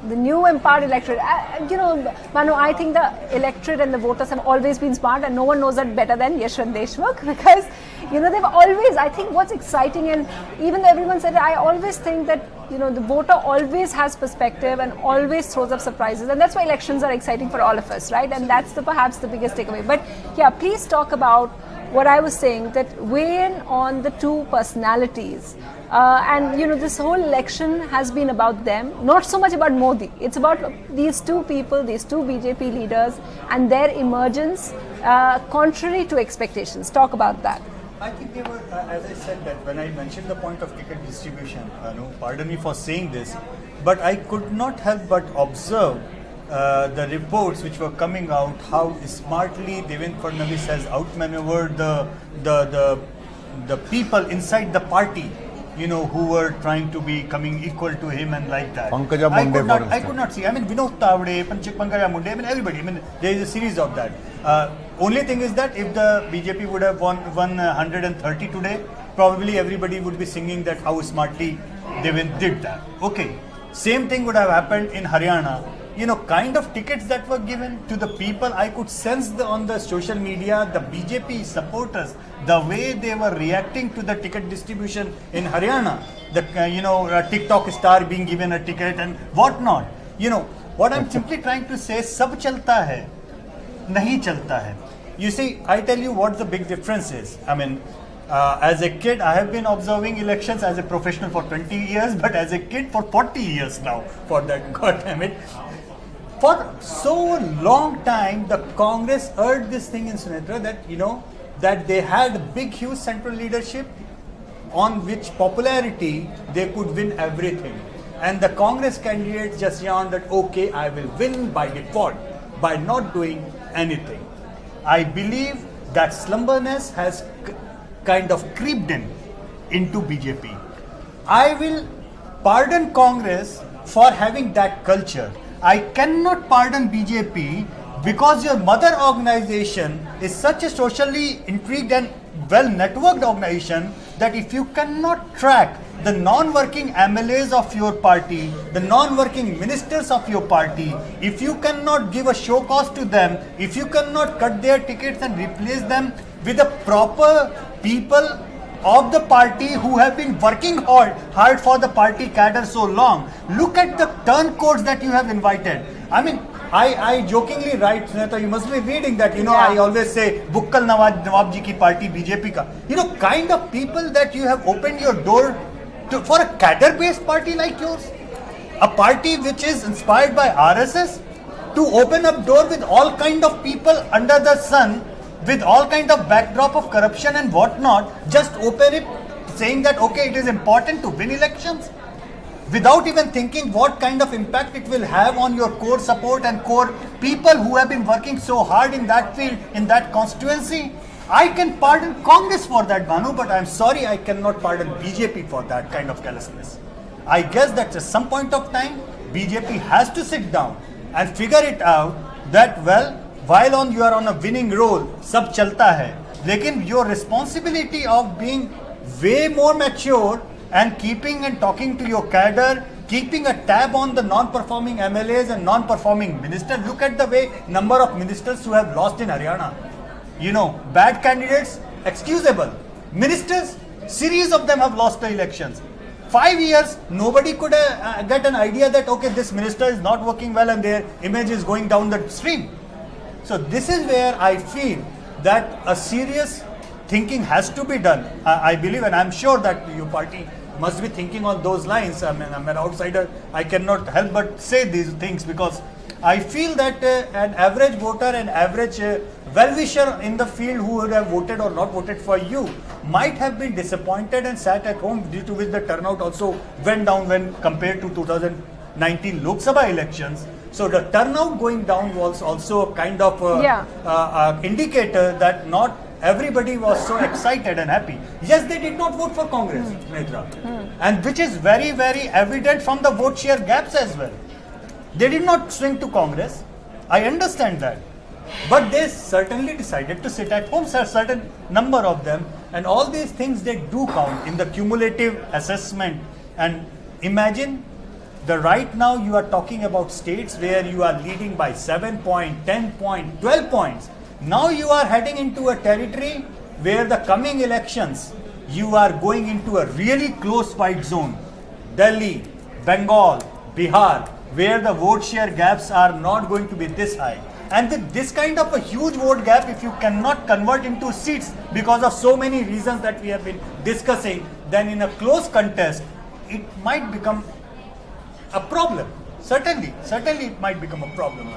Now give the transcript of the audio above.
the new empowered electorate. Manu, I think the electorate and the voters have always been smart, and no one knows that better than Yashwant Deshmukh, because they've always, I think what's exciting, and even though everyone said it, I always think that the voter always has perspective and always throws up surprises, and that's why elections are exciting for all of us, right? And that's perhaps the biggest takeaway. But yeah, please talk about what I was saying, that weigh in on the two personalities. This whole election has been about them, not so much about Modi. It's about these two people, these two BJP leaders, and their emergence contrary to expectations. Talk about that. I think they were, as I said, that when I mentioned the point of ticket distribution, pardon me for saying this, but I could not help but observe the reports which were coming out, how smartly Devendra Fadnavis has outmaneuvered the people inside the party, who were trying to be coming equal to him and like that. I could not see. I mean, Vinod Tavade, Pankaj Munde, I mean, everybody. I mean, there is a series of that. Only thing is that if the BJP would have won 130 today, probably everybody would be singing that how smartly Devendra did that. Okay. Same thing would have happened in Haryana. Kind of tickets that were given to the people, I could sense on the social media, the BJP supporters, the way they were reacting to the ticket distribution in Haryana, a TikTok star being given a ticket and whatnot. What I'm simply trying to say, sab chalta hai, nahi chalta hai. You see, I tell you what the big difference is. I mean, as a kid, I have been observing elections as a professional for 20 years, but as a kid for 40 years now, for that, God damn it. For so long time, the Congress heard this thing in Sunetra that, that they had big, huge central leadership on which popularity they could win everything. And the Congress candidates just yawned that, okay, I will win by default, by not doing anything. I believe that slumberness has kind of creeped into BJP. I will pardon Congress for having that culture. I cannot pardon BJP because your mother organization is such a socially intrigued and well-networked organization that if you cannot track the non-working MLAs of your party, the non-working ministers of your party, if you cannot give a show cause to them, if you cannot cut their tickets and replace them with the proper people of the party who have been working hard for the party cadre so long. Look at the turncoats that you have invited. I mean, I jokingly write, Sunetra, you must be reading that, I always say, Bukkal Nawab ji ki party, BJP ka. Kind of people that you have opened your door to, for a cadre-based party like yours. A party which is inspired by RSS, to open up door with all kind of people under the sun, with all kind of backdrop of corruption and whatnot, just open it saying that, okay, it is important to win elections, without even thinking what kind of impact it will have on your core support and core people who have been working so hard in that field, in that constituency. I can pardon Congress for that, Banu, but I'm sorry, I cannot pardon BJP for that kind of carelessness. I guess that at some point of time, BJP has to sit down and figure it out that, well, while you are on a winning roll, sab chalta hai. Lekin your responsibility of being way more mature and keeping and talking to your cadre, keeping a tab on the non-performing MLAs and non-performing ministers. Look at the way number of ministers who have lost in Haryana. Bad candidates, excusable. Ministers, series of them have lost the elections. 5 years, nobody could get an idea that, okay, this minister is not working well and their image is going down the stream. So this is where I feel that a serious thinking has to be done. I believe, and I'm sure that your party must be thinking on those lines. I mean, I'm an outsider. I cannot help but say these things because I feel that an average voter, an average well-wisher in the field who would have voted or not voted for you might have been disappointed and sat at home, due to which the turnout also went down when compared to 2019 Lok Sabha elections. So the turnout going down was also a kind of indicator that not everybody was so excited and happy. Yes, they did not vote for Congress, Sunetra. And which is very, very evident from the vote share gaps as well. They did not swing to Congress. I understand that. But they certainly decided to sit at home, a certain number of them. And all these things, they do count in the cumulative assessment. And imagine The right now you are talking about states where you are leading by 7 point, 10 point, 12 points. Now you are heading into a territory where the coming elections you are going into a really close fight zone. Delhi, Bengal, Bihar, where the vote share gaps are not going to be this high. And this kind of a huge vote gap, if you cannot convert into seats because of so many reasons that we have been discussing, then in a close contest, it might become a problem. Certainly it might become a problem.